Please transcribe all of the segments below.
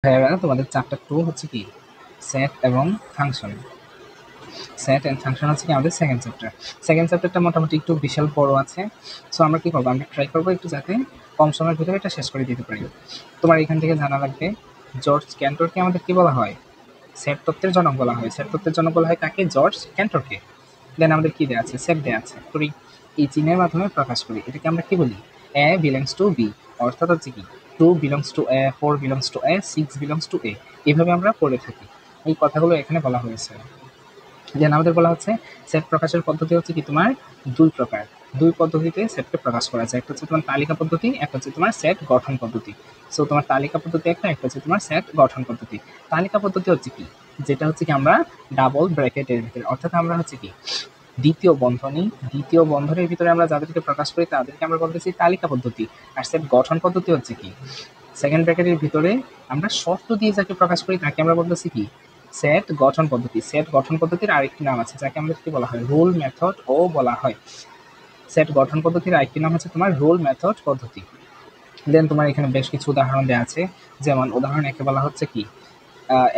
ভাইয়ারা তোমাদের চ্যাপ্টার 2 হচ্ছে কি সেট এবং ফাংশন। সেট এন্ড ফাংশন হচ্ছে কি আমাদের সেকেন্ড চ্যাপ্টারটা মোটামুটি একটু বিশাল বড় আছে। সো আমরা কি করবো, আমরা ট্রাই করবো একটু যাতে কম সময়ের ভিতরে এটা শেষ করে দিতে পারি। তোমার এখান থেকে জানা লাগবে জর্জ ক্যান্টরকে আমাদের কি বলা হয়, সেট তত্ত্বের জনক বলা হয়। সেট তত্ত্বের জনক বলা হয় কাকে? জর্জ ক্যান্টরকে। দেন আমাদের কি দেওয়া আছে, সেট দেওয়া আছে, করি এই চিহ্নের মাধ্যমে প্রকাশ করি। এটাকে আমরা কি বলি, এ বিলংস টু বি, অর্থাৎ হচ্ছে কি 2 belongs to a, 4 belongs to a, 6 belongs to a, এইভাবে আমরা পড়ে থাকি। এই কথাগুলো এখানে বলা হয়েছে। দেন আমাদের বলা হচ্ছে সেট প্রকাশের পদ্ধতি হচ্ছে কি তোমার দুই প্রকার। দুই পদ্ধতিতে সেটকে প্রকাশ করা যায়, একটা হচ্ছে তোমার তালিকা পদ্ধতি, একটা হচ্ছে তোমার সেট গঠন পদ্ধতি। সো তোমার তালিকা পদ্ধতি একটা হচ্ছে তোমার সেট গঠন পদ্ধতি। তালিকা পদ্ধতি হচ্ছে কি, যেটা হচ্ছে কি আমরা ডাবল ব্র্যাকেটের ভিতরে, অর্থাৎ আমরা হচ্ছে কি দ্বিতীয় বন্ধনীর ভিতরে আমরা যাদেরকে প্রকাশ করি তাদেরকে আমরা বলতেছি তালিকা পদ্ধতি। আর সেট গঠন পদ্ধতি হচ্ছে কি সেকেন্ড ব্র্যাকেটের ভিতরে আমরা শর্ত দিয়ে যাকে প্রকাশ করি তাকে আমরা বলতেছি কি সেট গঠন পদ্ধতি। সেট গঠন পদ্ধতির আরেকটি নাম আছে যাকে আমাদের কি বলা হয়, রুল মেথড ও বলা হয়। সেট গঠন পদ্ধতির আরেকটি নাম হচ্ছে তোমার রুল মেথড পদ্ধতি। দেন তোমার এখানে বেশ কিছু উদাহরণ দেওয়া আছে, যেমন উদাহরণ একে বলা হচ্ছে কি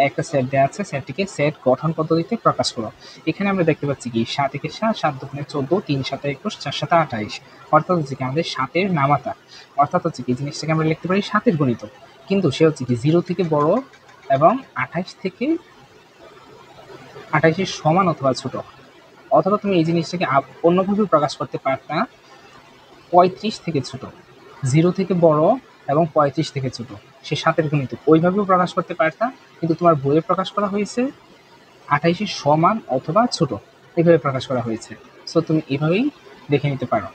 একটা সেট দেওয়া আছে, সেটটিকে সেট গঠন পদ্ধতিতে প্রকাশ করো। এখানে আমরা দেখতে পাচ্ছি কি 7 একে 7, 7 দুগুণে 14, 3 7 21, 4 7 28, অর্থাৎ হচ্ছে কি আমাদের 7-এর নামাতা। অর্থাৎ হচ্ছে কি জিনিসটাকে আমরা লিখতে পারি 7-এর গুণিতক, কিন্তু সে হচ্ছে কি 0 থেকে বড় এবং 28 থেকে 28-এর সমান অথবা ছোট। অথবা তুমি এই জিনিসটাকে অন্যভাবে প্রকাশ করতে পারতা 35 থেকে ছোট, 0 থেকে বড় এবং 35 থেকে ছোট, সে 7-এর গুণিতক, ওইভাবেও প্রকাশ করতে পারতা, কিন্তু তোমার বইয়ে প্রকাশ করা হয়েছে 28-এর সমান অথবা ছোট, এভাবে প্রকাশ করা হয়েছে। সো তুমি এভাবেই দেখে নিতে পারো।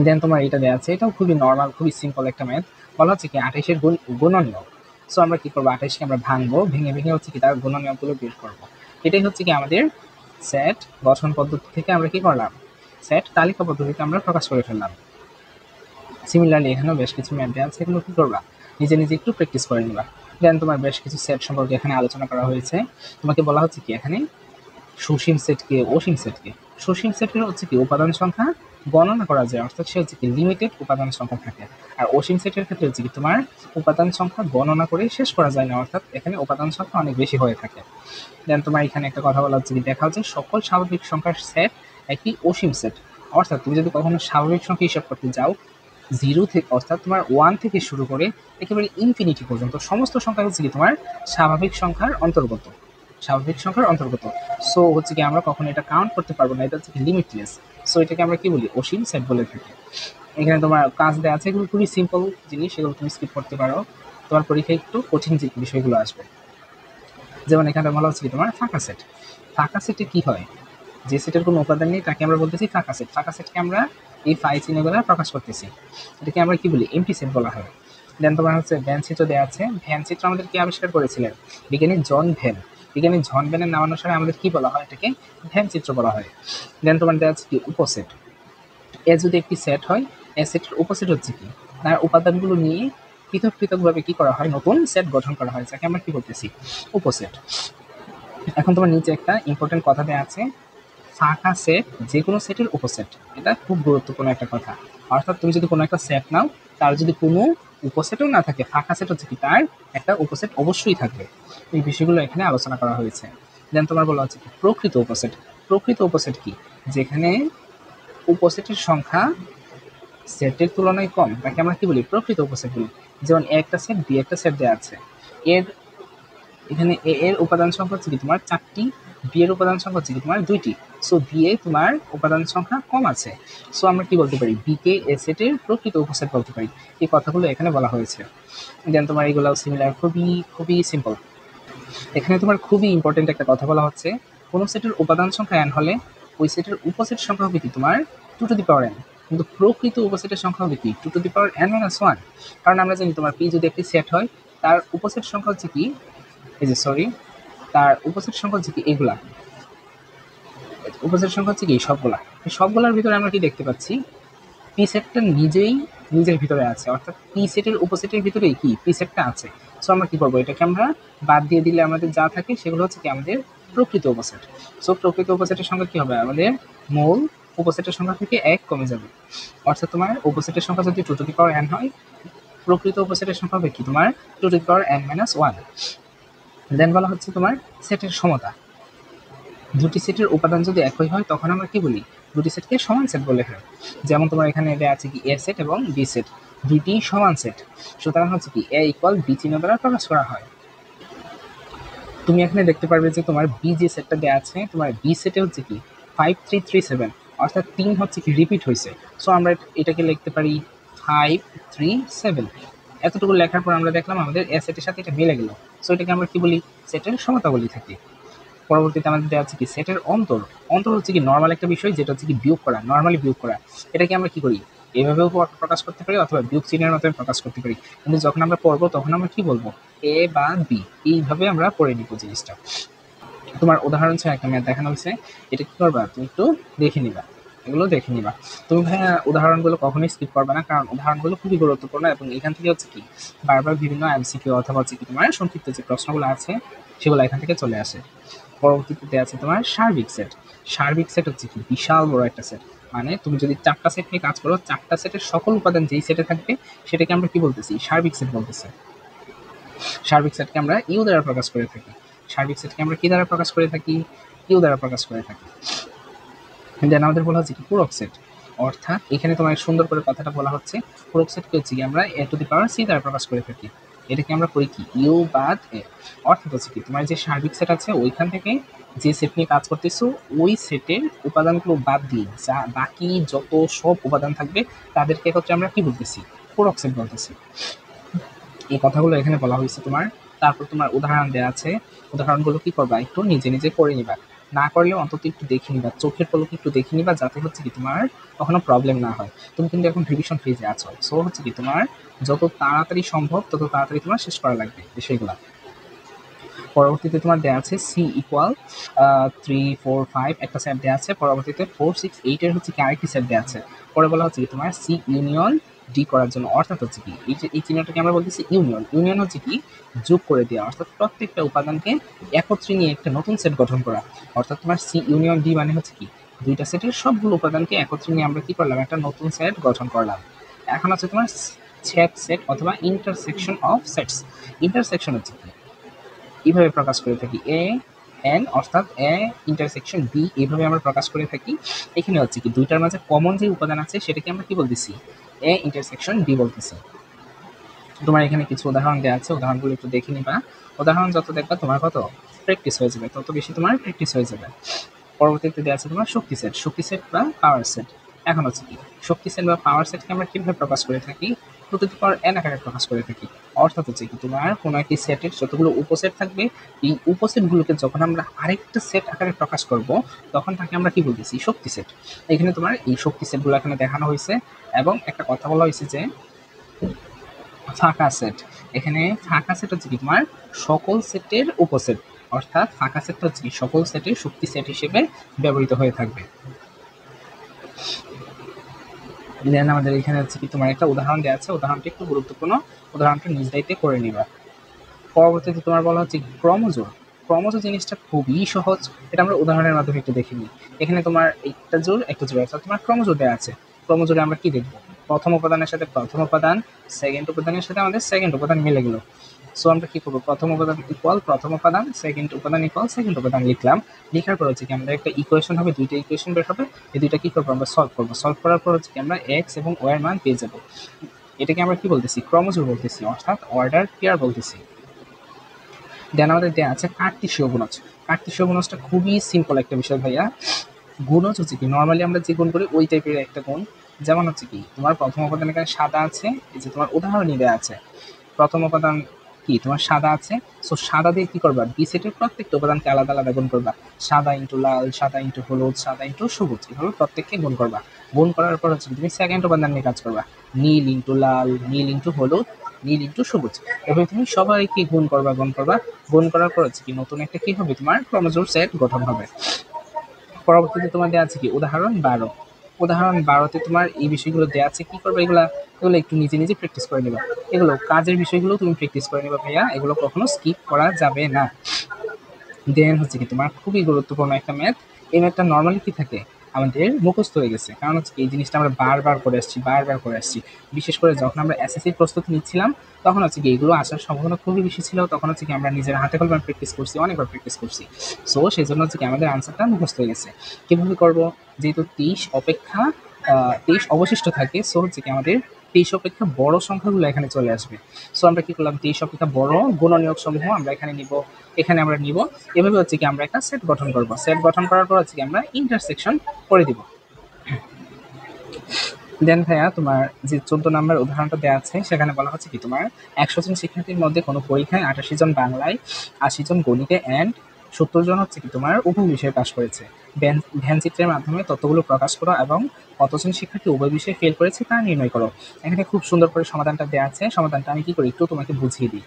দেন তোমার এটা দেওয়া আছে, এটাও খুবই নর্মাল, খুবই সিম্পল একটা ম্যাথ। বলা হচ্ছে কি 28-এর গুণনীয়ক। সো আমরা কি করবো, 28-কে আমরা ভাঙবো, ভেঙে হচ্ছে কি তার গুণনীয়কগুলো বের করবো। এটাই হচ্ছে কি আমাদের সেট গঠন পদ্ধতি থেকে আমরা কি করলাম, সেট তালিকা পদ্ধতিতে আমরা প্রকাশ করে ফেললাম। সিমিলারলি এখানেও বেশ কিছু ম্যাথ দেওয়া আছে, এগুলো কি করবা, নিজে নিজে একটু প্র্যাকটিস করে নিবা। দেন তোমার বেশ কিছু সেট সম্পর্কে এখানে আলোচনা করা হয়েছে। তোমাকে বলা হচ্ছে কি এখানে সসীম সেটকে, অসীম সেটকে, সসীম সেটের হচ্ছে কি উপাদান সংখ্যা গণনা করা যায়, অর্থাৎ সে হচ্ছে কি লিমিটেড উপাদান সংখ্যা থাকে। আর অসীম সেটের ক্ষেত্রে হচ্ছে কি তোমার উপাদান সংখ্যা গণনা করে শেষ করা যায় না, অর্থাৎ এখানে উপাদান সংখ্যা অনেক বেশি হয়ে থাকে। দেন তোমার এখানে একটা কথা বলা হচ্ছে কি, দেখা হচ্ছে সকল স্বাভাবিক সংখ্যার সেট একটি অসীম সেট। অর্থাৎ তুমি যদি কখনো স্বাভাবিক সংখ্যা হিসাব করতে যাও, 0 থেকে, অর্থাৎ তোমার 1 থেকে শুরু করে একেবারে ইনফিনিটি পর্যন্ত সমস্ত সংখ্যা হচ্ছে কি তোমার স্বাভাবিক সংখ্যার অন্তর্গত, স্বাভাবিক সংখ্যার অন্তর্গত। সো হচ্ছে কি আমরা কখনো এটা কাউন্ট করতে পারবো না, এটা হচ্ছে কি লিমিটলেস। সো এটাকে আমরা কি বলি, অসীম সেট বলে থাকি। এখানে তোমার কাজ দেওয়া আছে, এগুলো খুবই সিম্পল জিনিস, এগুলো তুমি স্কিপ করতে পারো, তোমার পরীক্ষায় একটু কঠিন যে বিষয়গুলো আসবে। যেমন এখানে বলা হচ্ছে কি তোমার ফাঁকা সেট। ফাঁকা সেটে কি হয়, যে সেটের কোনো উপাদান নেই তাকে আমরা বলতেছি ফাঁকা সেট। ফাঁকা সেটকে আমরা এই ফাই চিহ্নগুলো প্রকাশ করতেছি, এটাকে আমরা কি বলি, এমটি সেট বলা হয়। দেন তোমার হচ্ছে ভ্যান চিত্র দেওয়া আছে। ভ্যান চিত্র আমাদের কি আবিষ্কার করেছিলেন, বিজ্ঞানী জন ভ্যান। বিজ্ঞানী জন ভ্যানের নামানুসারে আমাদের কি বলা হয়, এটাকে ভ্যান চিত্র বলা হয়। দেন তোমার দেওয়া আছে কি উপসেট। এ যদি একটি সেট হয়, এ সেটের উপসেট হচ্ছে কি তার উপাদানগুলো নিয়ে পৃথকভাবে কি করা হয়, নতুন সেট গঠন করা হয়, যাকে আমরা কি বলতেছি, উপসেট। এখন তোমার নিচে একটা ইম্পর্টেন্ট কথা দেওয়া আছে, ফাঁকা সেট যে কোনো সেটের উপসেট। এটা খুব গুরুত্বপূর্ণ একটা কথা। অর্থাৎ তুমি যদি কোনো একটা সেট নাও, তার যদি কোনো উপসেটও না থাকে, ফাঁকা সেট হচ্ছে কি তার একটা উপসেট অবশ্যই থাকবে। এই বিষয়গুলো এখানে আলোচনা করা হয়েছে। দেন তোমার বলা হচ্ছে কি প্রকৃত উপসেট। প্রকৃত উপসেট কি, যেখানে উপসেটের সংখ্যা সেটের তুলনায় কম, তাকে আমরা কি বলি, প্রকৃত উপসেট বলি। যেমন একটা সেট, বি একটা সেট দেওয়া আছে, এর এখানে এ এর উপাদান সংখ্যা হচ্ছে কি তোমার 4টি, বি এর উপাদান সংখ্যা হচ্ছে কি তোমার 2টি। সো বি এ তোমার উপাদান সংখ্যা কম আছে। সো আমরা কি বলতে পারি, বি কে এ সেটের প্রকৃত উপসেট বলতে পারি। এই কথাগুলো এখানে বলা হয়েছে। দেন তোমার এইগুলো সিমিলার, খুবই খুবই সিম্পল। এখানে তোমার খুবই ইম্পর্টেন্ট একটা কথা বলা হচ্ছে, কোনো সেটের উপাদান সংখ্যা n হলে ওই সেটের উপসেট সংখ্যা হবে কি তোমার 2 টু দি পাওয়ার n, কিন্তু প্রকৃত উপসেটের সংখ্যা হবে কি 2 two the power n minus 1। কারণ আমরা জানি তোমার পি যদি একটি সেট হয়, তার উপসেট সংখ্যা হচ্ছে কি, এই যে সরি, তার উপসেট সংখ্যা হচ্ছে কি এগুলা, উপসেট সংখ্যা হচ্ছে কি সবগুলা। এই সবগুলার ভিতরে আমরা কি দেখতে পাচ্ছি, পি সেটটা নিজেই নিজের ভিতরে আছে, অর্থাৎ পি সেটের উপসেটের ভিতরেই কি পি সেটটা আছে। সো আমরা কি করবো, এটাকে আমরা বাদ দিয়ে দিলে আমাদের যা থাকে সেগুলো হচ্ছে কি আমাদের প্রকৃত উপসেট। সো প্রকৃত উপসেটের সংখ্যা কি হবে, আমাদের মূল উপসেটের সংখ্যা থেকে 1 কমে যাবে। অর্থাৎ তোমার উপসেটের সংখ্যা যদি 2 টু দি পাওয়ার n হয়, প্রকৃত উপসেটের সংখ্যা হবে কি তোমার 2n-1। দেন বলা হচ্ছে তোমার সেটের সমতা। দুটি সেটের উপাদান যদি একই হয় তখন আমরা কি বলি, দুটি সেটকে সমান সেট বলে হয়। যেমন তোমার এখানে দেওয়া আছে কি এ সেট এবং বি সেট, দুইটি সমান সেট, সুতরাং হচ্ছে কি এ ইকুয়াল বি চিহ্ন দ্বারা প্রকাশ করা হয়। তুমি এখানে দেখতে পারবে যে তোমার বি যে সেটটা দেওয়া আছে, তোমার বি সেটে হচ্ছে কি 5337, অর্থাৎ 3 হচ্ছে কি রিপিট হয়েছে। সো আমরা এটাকে লিখতে পারি 537। এতটুকু লেখার পর আমরা দেখলাম আমাদের এ সেটের সাথে এটা মিলে গেল। সো এটাকে আমরা কি বলি, সেটের সমতা বলি থাকি। পরবর্তীতে আমাদের দেওয়া আছে কি সেটের অন্তর। অন্তর হচ্ছে কি নর্মাল একটা বিষয়, যেটা হচ্ছে কি বিয়োগ করা, নর্মালি বিয়োগ করা। এটাকে আমরা কি করি, এভাবেও প্রকাশ করতে পারি অথবা বিয়োগ চিহ্নের মাধ্যমে প্রকাশ করতে পারি। কিন্তু যখন আমরা পড়বো তখন আমরা কি বলবো, এ বা বি, এইভাবে আমরা পড়ে নিব জিনিসটা। তোমার উদাহরণ ছাড়া একটা ম্যাথ দেখানো হয়েছে, এটা কি করবা, তুমি একটু দেখে নিবা, এগুলো দেখে নিবা। তুমি ভাইয়া উদাহরণগুলো কখনোই স্কিপ করবে না, কারণ উদাহরণগুলো খুবই গুরুত্বপূর্ণ এবং এখান থেকে হচ্ছে কি বারবার বিভিন্ন এমসিকিউ অথবা হচ্ছে কি তোমার সংক্ষিপ্ত যে প্রশ্নগুলো আছে সেগুলো এখান থেকে চলে আসে। পরবর্তীতে আছে তোমার সার্বিক সেট। সার্বিক সেট হচ্ছে কি বিশাল বড় একটা সেট, মানে তুমি যদি 4টা সেট নিয়ে কাজ করো, 4টা সেটের সকল উপাদান যেই সেটে থাকবে সেটাকে আমরা কি বলতেছি, সার্বিক সেট বলতেছি। সার্বিক সেটকে আমরা ইউ দ্বারা প্রকাশ করে থাকি। সার্বিক সেটকে আমরা কি দ্বারা প্রকাশ করে থাকি, ইউ দ্বারা প্রকাশ করে থাকি। দেন আমাদের বলা হচ্ছে কি পূরক সেট, অর্থাৎ এখানে তোমার সুন্দর করে কথাটা বলা হচ্ছে, পূরক সেটকে হচ্ছে কি আমরা এ টু দি পাওয়ার সি দ্বারা প্রকাশ করে থাকি। এটাকে আমরা করি কি ইউ বাদ এ, অর্থাৎ হচ্ছে কি তোমার যে সার্বিক সেট আছে ওইখান থেকে যে সেট নিয়ে কাজ করতেছো ওই সেটের উপাদানগুলো বাদ দিয়ে যা বাকি যত সব উপাদান থাকবে তাদেরকে হচ্ছে আমরা কি বলতেছি, পূরক সেট বলতেছি। এই কথাগুলো এখানে বলা হয়েছে তোমার। তারপর তোমার উদাহরণ দেওয়া আছে, উদাহরণগুলো কি করবা, একটু নিজে নিজে করে নিবা, না করলেও অন্তত একটু দেখে নিবা, চোখের পলকে একটু দেখে নিবা, যাতে হচ্ছে কি তোমার কখনো প্রবলেম না হয়। তুমি কিন্তু এখন রিভিশন ফেজে আছো, সো হচ্ছে কি তোমার যত তাড়াতাড়ি সম্ভব তত তাড়াতাড়ি তোমার শেষ করা লাগবে বিষয়গুলো। পরবর্তীতে তোমার দেওয়া আছে সি ইকুয়াল 3 4 5 একটা সেট দেওয়া আছে, পরবর্তীতে 4 6 8 এর হচ্ছে কি আরেকটি সেট দেওয়া আছে। পরে বলা হচ্ছে কি তোমার সি ইউনিয়ন ডি করার জন্য, অর্থাৎ হচ্ছে কি এই যে এই চিহ্নটাকে আমরা বলতেছি ইউনিয়ন। ইউনিয়ন হচ্ছে কি যোগ করে দেওয়া, অর্থাৎ প্রত্যেকটা উপাদানকে একত্রে নিয়ে একটা নতুন সেট গঠন করা। অর্থাৎ তোমার সি ইউনিয়ন ডি মানে হচ্ছে কি দুইটা সেটের সবগুলো উপাদানকে একত্রে নিয়ে আমরা কি করলাম, একটা নতুন সেট গঠন করলাম। এখন আছে তোমার ছেদ সেট অথবা ইন্টারসেকশন অফ সেটস। ইন্টারসেকশন হচ্ছে কি এইভাবে প্রকাশ করে থাকি, এ এন অর্থাৎ এ ইন্টারসেকশন বি, এইভাবে আমরা প্রকাশ করে থাকি। এখানে হচ্ছে কি দুইটার মাঝে কমন যে উপাদান আছে সেটাকে আমরা কি বলতেছি, এ ইন্টারসেকশন বি বলতেছি। তোমার এখানে কিছু উদাহরণ দেওয়া আছে, উদাহরণগুলো একটু দেখে নিবা। উদাহরণ যত দেখবা তোমার কত প্র্যাকটিস হয়ে যাবে, তত বেশি তোমার প্র্যাকটিস হয়ে যাবে। পরবর্তীতে দেওয়া আছে তোমার শক্তি সেট, শক্তি সেট বা পাওয়ার সেট। এখন হচ্ছে কি শক্তি সেট বা পাওয়ার সেটকে আমরা কিভাবে প্রকাশ করে থাকি, two to the power n আকারে প্রকাশ করে থাকি। অর্থাৎ হচ্ছে কি তোমার কোনো একটি সেটের যতগুলো উপসেট থাকবে, এই উপসেটগুলোকে যখন আমরা আরেকটা সেট আকারে প্রকাশ করব তখন তাকে আমরা কি বলতেছি, শক্তি সেট। এখানে তোমার এই শক্তি সেটগুলো এখানে দেখানো হয়েছে এবং একটা কথা বলা হয়েছে যে ফাঁকা সেট। এখানে ফাঁকা সেট হচ্ছে কি তোমার সকল সেটের উপসেট, অর্থাৎ ফাঁকা সেটটা হচ্ছে কি সকল সেটের শক্তি সেট হিসেবে ব্যবহৃত হয়ে থাকবে। দেন আমাদের এখানে হচ্ছে কি তোমার একটা উদাহরণ দেওয়া আছে, উদাহরণটা একটু গুরুত্বপূর্ণ, উদাহরণটা নিজ দায়িত্বে করে নিবা। পরবর্তীতে তোমার বলা হচ্ছে ক্রমজোড়। ক্রমজোড় জিনিসটা খুবই সহজ, এটা আমরা উদাহরণের মাধ্যমে একটু দেখে নিই। এখানে তোমার একটা জোড় একটা জোড়, অর্থাৎ তোমার ক্রমজোড় দেওয়া আছে। ক্রমজোড়ে আমরা কি দেখবো, প্রথম উপাদানের সাথে প্রথম উপাদান, সেকেন্ড উপাদানের সাথে আমাদের সেকেন্ড উপাদান মিলে গেল। সো আমরা কি করবো, প্রথম উপাদান ইকুয়াল প্রথম উপাদান, সেকেন্ড উপাদান ইকুয়াল সেকেন্ড উপাদান লিখলাম। লেখার পর হচ্ছে কি আমাদের একটা ইকুয়েশন হবে, দুইটা ইকুয়েশন বের হবে। এই দুইটা কি করবো, আমরা সলভ করবো। সলভ করার পর হচ্ছে কি আমরা এক্স এবং ওয়াই এর মান পেয়ে যাবো। এটাকে আমরা কি বলতেছি, ক্রমজোড় বলতেছি, অর্থাৎ অর্ডার পেয়ার বলতেছি। দেন আমাদের দেওয়া আছে কার্তেশীয় গুণজ। কার্তেশীয় গুণজটা খুবই সিম্পল একটা বিষয় ভাইয়া। গুণজ হচ্ছে কি নর্মালি আমরা যে গুণ করি ওই টাইপের একটা গুণ। যেমন হচ্ছে কি তোমার প্রথম উপাদান এখানে সাদা আছে, এই যে তোমার উদাহরণই দেওয়া আছে, প্রথম উপাদান কি তোমার সাদা আছে। সো সাদা দিয়ে কি করবা, বি সেটের প্রত্যেকটা উপাদানকে আলাদা আলাদা গুণ করবা। সাদা ইন্টু লাল, সাদা ইন্টু হলুদ, সাদা ইন্টু সবুজ, এভাবে প্রত্যেককে গুণ করবা। গুণ করার পর হচ্ছে তুমি সেকেন্ড উপাদান নিয়ে কাজ করবা, নীল ইন্টু লাল, নীল ইন্টু হলুদ, নীল ইন্টু সবুজ, এভাবে তুমি সবাইকে গুণ করবা গুণ করবা। গুণ করার পর হচ্ছে কি নতুন একটা কি হবে, তোমার ক্রমজোড় সেট গঠন হবে। পরবর্তীতে তোমার দেওয়া আছে কি উদাহরণ 12। উদাহরণ 12তে তোমার এই বিষয়গুলো দেওয়া আছে, কি করবে এগুলো একটু নিজে নিজে প্র্যাকটিস করে নিবা। এগুলো কাজের বিষয়গুলো তুমি প্র্যাকটিস করে নিবা ভাইয়া, এগুলো কখনো স্কিপ করা যাবে না। দেন হচ্ছে কি তোমার খুবই গুরুত্বপূর্ণ একটা ম্যাথ। এই ম্যাথটা নর্মালি কি থাকে, আমাদের মুখস্থ হয়ে গেছে। কারণ হচ্ছে এই জিনিসটা আমরা বারবার করে আসছি। বিশেষ করে যখন আমরা এসএসসির প্রস্তুতি নিচ্ছিলাম, তখন হচ্ছে কি এগুলো আসার সম্ভাবনা খুবই বেশি ছিল। তখন হচ্ছে কি আমরা নিজের হাতে কলমে প্র্যাকটিস করছি, অনেকবার প্র্যাকটিস করছি। সো সেজন্য হচ্ছে কি আমাদের আনসারটা মুখস্থ হয়ে গেছে। কিভাবে করব? যেহেতু 23 অবশিষ্ট থাকে, সো হচ্ছে কি আমাদের 23 অপেক্ষা বড় সংখ্যাগুলো এখানে চলে আসবে। সো আমরা কি করলাম, 23 অপেক্ষা বড় গুণনীয়ক সমূহ আমরা এখানে আমরা নিব। এভাবে হচ্ছে কি আমরা একটা সেট গঠন করব। সেট গঠন করার পর হচ্ছে কি আমরা ইন্টারসেকশন করে দিব। দেন ভাইয়া তোমার যে 14 নাম্বার উদাহরণটা দেওয়া আছে, সেখানে বলা হচ্ছে কি তোমার 100 জন শিক্ষার্থীর মধ্যে কোনো পরীক্ষায় 88 জন বাংলায়, 80 জন গণিতে অ্যান্ড 70 জন হচ্ছে কি তোমার উভয় বিষয়ে পাশ করেছে। ধ্যান চিত্রের মাধ্যমে তথ্যগুলো প্রকাশ করো এবং কতজন শিক্ষার্থী উভয় বিষয়ে ফেল করেছে তা নির্ণয় করো। এখানে খুব সুন্দর করে সমাধানটা দেওয়া আছে। সমাধানটা আমি কি করি একটু তোমাকে বুঝিয়ে দিই।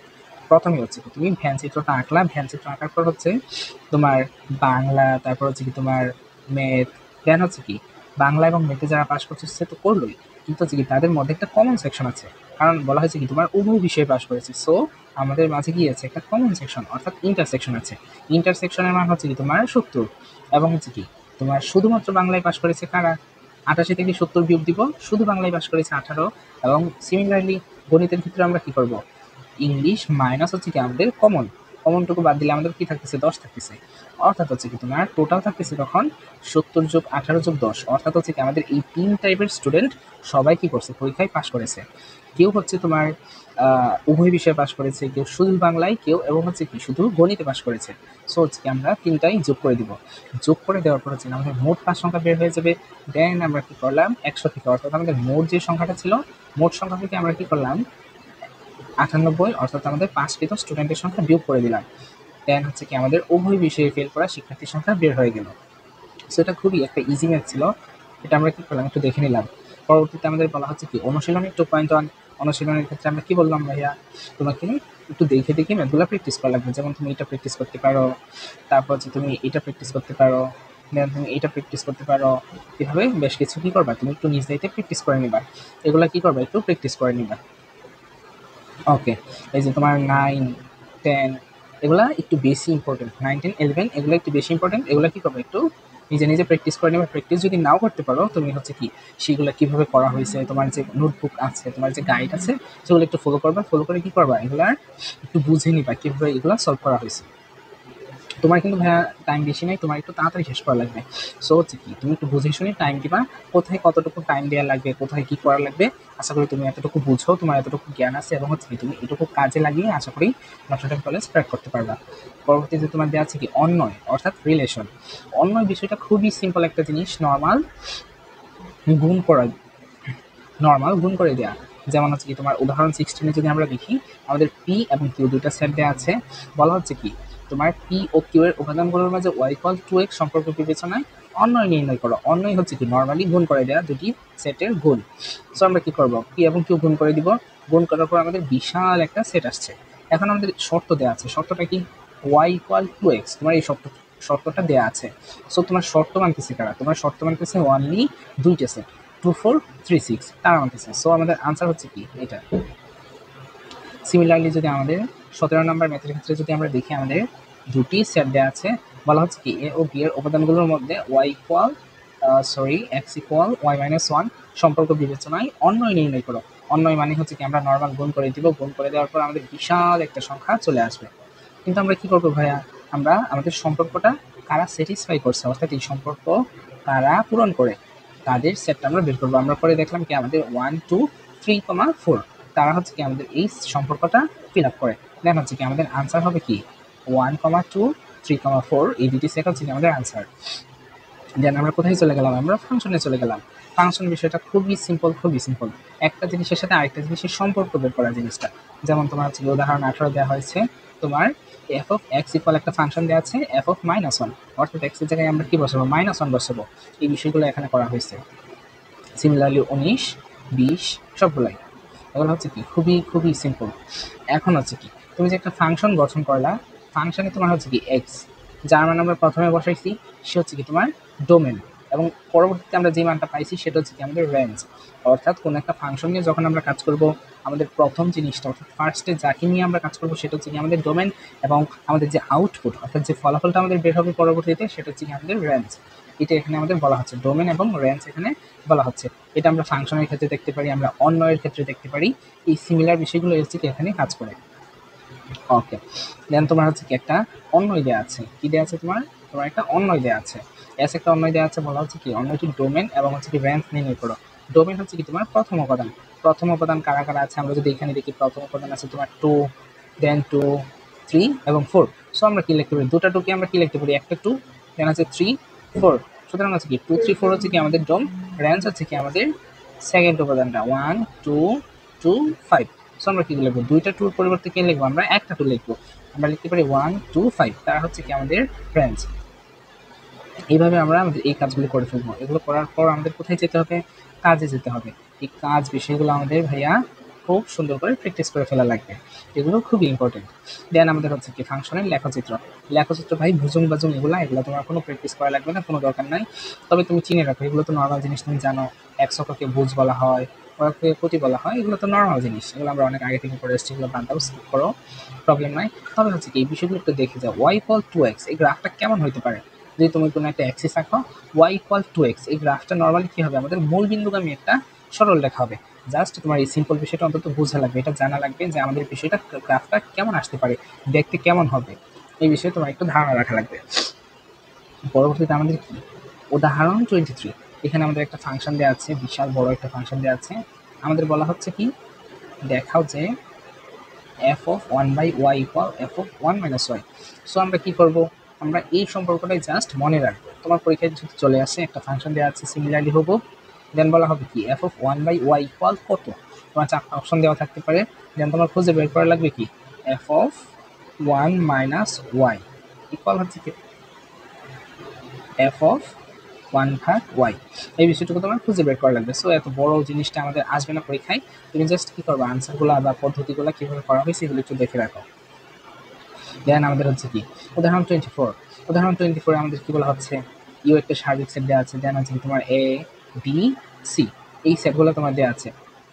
প্রথমে হচ্ছে কি তুমি ভ্যান চিত্রটা আঁকলা, ভ্যান চিত্র আঁকার পর হচ্ছে তোমার বাংলা, তারপর হচ্ছে কি তোমার ম্যাথ, দেন হচ্ছে কি বাংলা এবং ম্যাথে যারা পাস করছে সে তো করলোই, কিন্তু হচ্ছে কি তাদের মধ্যে একটা কমন সেকশন আছে। কারণ বলা হয়েছে কি তোমার উভয় বিষয়ে পাস করেছে, সো আমাদের মাঝে কি আছে একটা কমন সেকশন, অর্থাৎ ইন্টারসেকশন আছে। ইন্টারসেকশনের মান হচ্ছে কি তোমার 70, এবং হচ্ছে কি তোমার শুধুমাত্র বাংলায় পাস করেছে কারা, 88 থেকে 70 বিয়োগ দিব, শুধু বাংলায় পাস করেছে 18। এবং সিমিলারলি গণিতের ক্ষেত্রে আমরা কি করব, ইংলিশ মাইনাস হচ্ছে কি আমাদের কমনটুকু বাদ দিলে আমাদের কি থাকতেছে, 10 থাকতেছে। অর্থাৎ হচ্ছে কি তোমার টোটাল থাকতেছে তখন 70 যোগ 18 যোগ 10, অর্থাৎ হচ্ছে কি আমাদের এই 3 টাইপের স্টুডেন্ট সবাই কি করছে, পরীক্ষায় পাশ করেছে। কেউ হচ্ছে তোমার উভয় বিষয়ে পাশ করেছে, কেউ শুধু বাংলায়, কেউ এবং হচ্ছে কি শুধু গণিতে পাশ করেছে। সো হচ্ছে কি আমরা তিনটাই যোগ করে দিব। যোগ করে দেওয়ার পর হচ্ছে আমাদের মোট পাস সংখ্যা বের হয়ে যাবে। দেন আমরা কি করলাম, 100 থেকে, অর্থাৎ আমাদের মোট যে সংখ্যাটা ছিল, মোট সংখ্যা থেকে আমরা কি করলাম 98, অর্থাৎ আমাদের 5কৃত স্টুডেন্টের সংখ্যা বিয়োগ করে দিলাম। দেন হচ্ছে কি আমাদের উভয় বিষয়ে ফেল করা শিক্ষার্থীর সংখ্যা বের হয়ে গেল। সো এটা খুবই একটা ইজি ম্যাথ ছিল। এটা আমরা কি করলাম, একটু দেখে নিলাম। পরবর্তীতে আমাদের বলা হচ্ছে কি অনুশীলনী 2.1। অনুশীলনের ক্ষেত্রে আমরা কি বললাম ভাইয়া, তোমাকে একটু দেখে দেখে ম্যাথগুলো প্র্যাকটিস করা লাগবে। যেমন তুমি এটা প্র্যাকটিস করতে পারো, তারপর হচ্ছে তুমি এটা প্র্যাকটিস করতে পারো, দেন তুমি এটা প্র্যাকটিস করতে পারো। এভাবে বেশ কিছু কি করবা, তুমি একটু নিজ দায়িত্বে প্র্যাকটিস করে নিবা। এগুলা কি করবা, একটু প্র্যাকটিস করে নিবা। ওকে, এই যে তোমার 9, 10 এগুলা একটু বেশি ইম্পর্টেন্ট। 9, 10, 11 এগুলো একটু বেশি ইম্পর্টেন্ট। এগুলো কি করবে, একটু নিজে নিজে প্র্যাকটিস করে নেবে। প্র্যাকটিস যদি নাও করতে পারো, তুমি হচ্ছে কি সেগুলো কিভাবে করা হয়েছে, তোমার যে নোটবুক আছে, তোমার যে গাইড আছে, সেগুলো একটু ফলো করবা। ফলো করে কি করবা, এগুলার একটু বুঝে নিবা কিভাবে এগুলা সলভ করা হয়েছে। তোমার কিন্তু ভাইয়া টাইম বেশি নাই, তোমার একটু তাড়াতাড়ি শেষ করা লাগবে। সো হচ্ছে কি তুমি একটু বুঝে শুনে টাইম দিবা, কোথায় কতটুকু টাইম দেওয়া লাগবে, কোথায় কি করা লাগবে। আশা করি তুমি এতটুকু বুঝো, তোমার এতটুকু জ্ঞান আছে, এবং হচ্ছে কি তুমি এটুকু কাজে লাগিয়ে আশা করি নটরডেম কলেজ ক্র্যাক করতে পারবা। পরবর্তীতে তোমার দেওয়া আছে কি অন্যয়, অর্থাৎ রিলেশন। অন্যয় বিষয়টা খুবই সিম্পল একটা জিনিস, গুণ করা নর্মাল গুণ করে দেওয়া। যেমন হচ্ছে কি তোমার উদাহরণ 16 যদি আমরা দেখি, আমাদের পি এবং কিউ দুইটা সেট দেওয়া আছে। বলা হচ্ছে কি তোমার পি ও কিউ এর উপাদানগুলোর মাঝে y=2x সম্পর্ক বিবেচনায় অন্যয় নির্ণয় করো। অন্যয় হচ্ছে কি নর্মালি গুণ করে দেওয়া দুটি সেটের গুণ। সো আমরা কি করব, পি এবং কিউ গুণ করে দিব। গুণ করার পর আমাদের বিশাল একটা সেট আসছে। এখন আমাদের শর্ত দেওয়া আছে, শর্তটা কি y=2x, তোমার এই শর্তটা দেওয়া আছে। সো তোমার শর্ত মানতেছে কারা, তোমার শর্ত মানতেছে অনলি দুইটা সেট, 2, 4, 3, 6 তারা মানতেছে। সো আমাদের আনসার হচ্ছে কি এটা। সিমিলারলি যদি আমাদের 17 নম্বর ম্যাথের ক্ষেত্রে যদি আমরা দেখি, আমাদের দুটি সেট দেওয়া আছে। বলা হচ্ছে কি এ ও বি এর উপাদানগুলোর মধ্যে x=y-1 সম্পর্ক বিবেচনায় অন্যয় নির্ণয় করো। অন্যয় মানে হচ্ছে কি আমরা নর্মাল গুণ করে দিব। গুণ করে দেওয়ার পর আমাদের বিশাল একটা সংখ্যা চলে আসবে। কিন্তু আমরা কি করবো ভাইয়া, আমরা আমাদের সম্পর্কটা কারা স্যাটিসফাই করছে, অর্থাৎ এই সম্পর্ক কারা পূরণ করে, তাদের সেটটা আমরা বের করবো। আমরা পরে দেখলাম কি আমাদের 1, 2, 3, 4 তারা হচ্ছে কি আমাদের এই সম্পর্কটা ফিল আপ করে। দেন হচ্ছে কি আমাদের আনসার হবে কি 1, 2, 3, 4 এই দুটি সেট হচ্ছে কি আমাদের আনসার। দেন আমরা কোথায় চলে গেলাম, আমরা ফাংশনে চলে গেলাম। ফাংশন বিষয়টা খুবই সিম্পল, খুবই সিম্পল। একটা জিনিসের সাথে আরেকটা জিনিসের সম্পর্ক বের করা জিনিসটা। যেমন তোমার হচ্ছে উদাহরণ 18 দেওয়া হয়েছে, তোমার f of x ইকুয়াল একটা ফাংশন দেওয়া আছে f of -1, অর্থাৎ x এর জায়গায় আমরা কি বসাবো, -1 বসাবো। এই বিষয়গুলো এখানে করা হয়েছে। সিমিলারলি 19, 20 সবগুলাই, এগুলো হচ্ছে কি খুবই খুবই সিম্পল। এখন হচ্ছে কি তুমি যে একটা ফাংশন গঠন করলা, ফাংশনে তোমার হচ্ছে কি এক্স, যার মানে আমরা প্রথমে বসাইছি, সে হচ্ছে কি তোমার ডোমেন। এবং পরবর্তীতে আমরা যে মানটা পাইছি সেটা হচ্ছে কি আমাদের রেঞ্জ। অর্থাৎ কোনো একটা ফাংশন নিয়ে যখন আমরা কাজ করব, আমাদের প্রথম জিনিসটা অর্থাৎ ফার্স্টে যাকে নিয়ে আমরা কাজ করব সেটা হচ্ছে কি আমাদের ডোমেন, এবং আমাদের যে আউটপুট অর্থাৎ যে ফলাফলটা আমাদের বের হবে পরবর্তীতে সেটা হচ্ছে কি আমাদের রেঞ্জ। এটা এখানে আমাদের বলা হচ্ছে, ডোমেন এবং রেঞ্জ এখানে বলা হচ্ছে। এটা আমরা ফাংশনের ক্ষেত্রে দেখতে পারি, আমরা অন্যয়ের ক্ষেত্রে দেখতে পারি। এই সিমিলার বিষয়গুলো হচ্ছে কি এখানে কাজ করে। ওকে, দেন তোমার হচ্ছে কি একটা অন্যয় দেওয়া আছে। কি দেওয়া আছে তোমার? তোমার একটা অন্যয় দেওয়া আছে। এস একটা অন্যয় দেওয়া আছে, বলা হচ্ছে কি অন্যটি ডোমেন এবং হচ্ছে কি রেঞ্জ নির্ণয় করো। ডোমেন হচ্ছে কি তোমার প্রথম উপাদান। প্রথম উপাদান কারা কারা আছে আমরা যদি এখানে দেখি, প্রথম উপাদান আছে তোমার 2, দেন 2, 3 এবং 4। সো আমরা কি লিখতে পারি? দুটা 2 কে আমরা কি লিখতে পারি? একটা 2, দেন আছে 3, 4। সুতরাং হচ্ছে কি 2, 3, 4 হচ্ছে কি আমাদের ডোম, রেঞ্জ হচ্ছে কি আমাদের সেকেন্ড উপাদানটা 1, 2, 2, 5। সো আমরা কি লিখবো? দুইটা 2 এর পরিবর্তে কি লিখবো? আমরা একটা 2 লিখবো। আমরা লিখতে পারি 1, 2, 5। তারা হচ্ছে কি আমাদের রেঞ্জ। এইভাবে আমরা আমাদের এই কাজগুলো করে ফেলবো। এগুলো করার পর আমাদের কোথায় যেতে হবে? কাজে যেতে হবে। এই কাজ বিষয়গুলো আমাদের ভাইয়া খুব সুন্দর করে প্র্যাকটিস করে ফেলা লাগবে। এগুলো খুবই ইম্পর্টেন্ট। দেন আমাদের হচ্ছে কি ফাংশনের লেখচিত্র। লেখচিত্র ভাই ভুজুং বাজুং এগুলো তোমার কোনো প্র্যাকটিস করা লাগবে না, কোনো দরকার নাই। তবে তুমি চিনে রাখো, এগুলো তো নর্মাল জিনিস, তুমি জানো। এক ছককে ভুজ বলা হয়, ওকে প্রতি বলা হয়, এগুলো তো নর্মাল জিনিস, এগুলো আমরা অনেক আগে থেকে করে এসেছি, এগুলো বাদ দাও, স্কিপ করো, প্রবলেম নাই। তবে হচ্ছে কি এই বিষয়গুলো একটু দেখে যাও। y ইকুয়াল 2x এই গ্রাফটা কেমন হতে পারে? যদি তুমি কোনো একটা অ্যাক্সিস রাখো, y ইকুয়াল 2x, এই গ্রাফটা নর্মালি কি হবে? আমাদের মূল বিন্দুগামী একটা সরল রেখা হবে। জাস্ট তোমার এই সিম্পল বিষয়টা অন্তত বোঝা লাগবে, এটা জানা লাগবে যে আমাদের বিষয়টা গ্রাফটা কেমন আসতে পারে, দেখতে কেমন হবে, এই বিষয়ে তোমার একটু ধারণা রাখা লাগবে। পরবর্তীতে আমাদের কি উদাহরণ 23। এখানে আমাদের একটা ফাংশন দেওয়া আছে, বিশাল বড় একটা ফাংশন দেওয়া আছে। আমাদের বলা হচ্ছে কি, দেখাও যে f of 1/y equal f of 1 minus y। So আমরা কি করব? আমরা এই সম্পর্কটাই জাস্ট মনে রাখবো। তোমার পরীক্ষায় যদি চলে আসে একটা ফাংশন দেওয়া আছে সিমিলারলি হবো, দেন বলা হবে কি f of 1/y equal কত? তোমার চারটা অপশন দেওয়া থাকতে পারে, দেন তোমার খুঁজে বের করা লাগবে কি f of 1 minus y equal হচ্ছে কি f of 1/y। এই বিষয়টুকু তোমার খুঁজে বের করা লাগবে। সো এত বড় জিনিসটা আমাদের আসবে না পরীক্ষায়, তুমি জাস্ট কি করবে, আনসারগুলো বা পদ্ধতিগুলো কিভাবে করা হয়েছে এগুলো একটু দেখে রাখো। দেন আমাদের হচ্ছে কি উদাহরণ 24। উদাহরণ 24 আমাদের কি বলা হচ্ছে, ইউ একটা সার্বিক সেট দেওয়া আছে, দেন আছে তোমার এ বি সি, এই সেটগুলো তোমার দেওয়া আছে।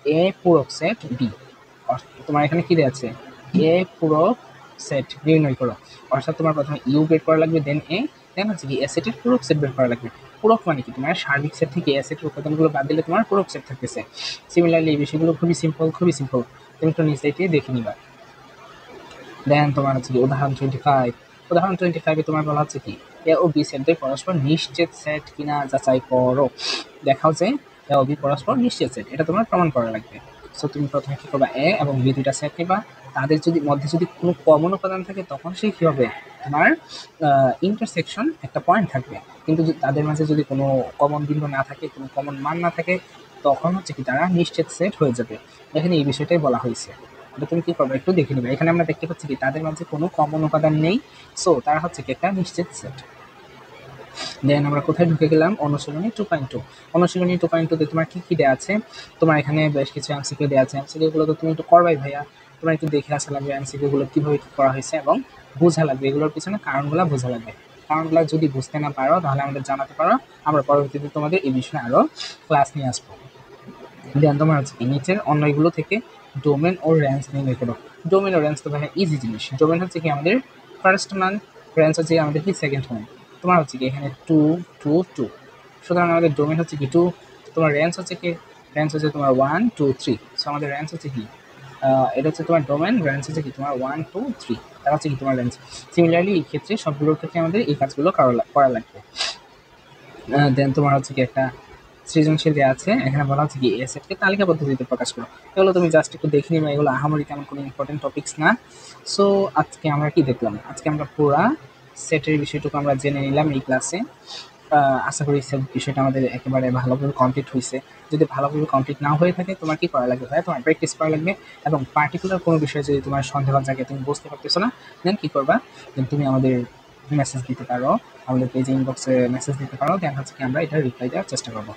এ পূরক সেট বি, তোমার এখানে কি দেওয়া আছে? এ পূরক সেট নির্ণয় করো। অর্থাৎ তোমার প্রথমে ইউ বের করা লাগবে, দেন এ, দেন হচ্ছে কি এ সেটের পূরক সেট বের করা লাগবে। পূরক মানে কি? তোমার সার্বিক সেট থেকে এ সেটের উপাদানগুলো বাদ দিলে তোমার পূরক সেট থাকতেছে। সিমিলারলি এই বিষয়গুলো খুবই সিম্পল, খুবই সিম্পল, তুমি একটু নিজ থেকে দেখে নিবা। দেন তোমার হচ্ছে কি উদাহরণ 25। উদাহরণ 25 এ তোমার বলা হচ্ছে কি এ ও বি সেট দুই পরস্পর নিশ্চিত সেট কিনা যাচাই করো। দেখাও যে এ ও বি পরস্পর নিশ্চিত সেট, এটা তোমার প্রমাণ করা লাগবে। সো তুমি প্রথমে কি করবা, এ এবং বি দুইটা সেট নিবা, তাদের যদি মধ্যে যদি কোনো কমন উপাদান থাকে তখন সেই কি হবে, তোমার ইন্টারসেকশন একটা পয়েন্ট থাকবে। কিন্তু তাদের মাঝে যদি কোনো কমন বিন্দু না থাকে, কোনো কমন মান না থাকে, তখন হচ্ছে কি তারা নিশ্চিত সেট হয়ে যাবে। এখানে এই বিষয়টাই বলা হয়েছে। এটা তুমি কি করবে একটু দেখে নিবে। এখানে আমরা দেখতে পাচ্ছি কি তাদের মাঝে কোনো কমন উপাদান নেই, সো তারা হচ্ছে কি একটা নিশ্চিত সেট। দেন আমরা কোথায় ঢুকে গেলাম? অনুশীলনী 2.2। অনুশীলনী 2.2 তে তোমার কি কি দেওয়া আছে? তোমার এখানে বেশ কিছু এমসিকিউ দেওয়া আছে। এমসিকিউ গুলো তো তুমি একটু করবাই ভাইয়া, তোমার একটু দেখে আসা লাগবে এমসিকিউ গুলো কিভাবে কি করা হয়েছে এবং বোঝা লাগবে, এগুলোর পিছনে কারণগুলো বোঝা লাগবে। কারণগুলো যদি বুঝতে না পারো তাহলে আমাদের জানাতে পারো, আমরা পরবর্তীতে তোমাদের এই বিষয়ে আরো ক্লাস নিয়ে আসবো। দেন তোমার হচ্ছে কি নিচের অন্যগুলো থেকে ডোমেন ও রেঞ্জ নির্ণয় করো। ডোমেন ও রেঞ্জ তো ভাই ইজি জিনিস। ডোমেন হচ্ছে কি আমাদের ফার্স্ট মান, রেঞ্জ হচ্ছে আমাদের কি সেকেন্ড মান। তোমার হচ্ছে কি এখানে 2, 2, 2, সুতরাং আমাদের ডোমেন হচ্ছে কি 2, তোমার রেঞ্জ হচ্ছে কি, রেঞ্জ হচ্ছে তোমার 1, 2, 3। সো আমাদের রেঞ্জ হচ্ছে কি এটা হচ্ছে তোমার ডোমেন, রেঞ্জ হচ্ছে কি তোমার 1, 2, 3, তারা হচ্ছে কি তোমার রেঞ্জ। সিমিলারলি এই ক্ষেত্রে সবগুলোর ক্ষেত্রে আমাদের এই কাজগুলো করা লাগবে। দেন তোমার হচ্ছে কি একটা সৃজনশীল দেওয়া আছে, এখানে বলা হচ্ছে কি এ সেটকে তালিকা পদ্ধতিতে প্রকাশ করো। এগুলো তুমি জাস্ট একটু দেখে নিবে, এগুলো আহামরি তেমন কোনো ইম্পর্টেন্ট টপিকস না। সো আজকে আমরা কি দেখলাম? আজকে আমরা পুরা সেটের বিষয়টুকু আমরা জেনে নিলাম এই ক্লাসে। আশা করি সেট বিষয়টা আমাদের একেবারে ভালোভাবে কমপ্লিট হয়েছে। যদি ভালোভাবে কমপ্লিট না হয়ে থাকে তোমার কি করা লাগবে ভাই? তোমার প্র্যাকটিস করা লাগবে, এবং পার্টিকুলার কোনো বিষয়ে যদি তোমার সন্দেহ জায়গায় তুমি বুঝতে পারতেছো না, দেন কি করবা, দেন তুমি আমাদের মেসেজ দিতে পারো, আমাদের পেজে ইনবক্সে মেসেজ দিতে পারো, দেন হচ্ছে কি আমরা এটা রিপ্লাই দেওয়ার চেষ্টা করবো।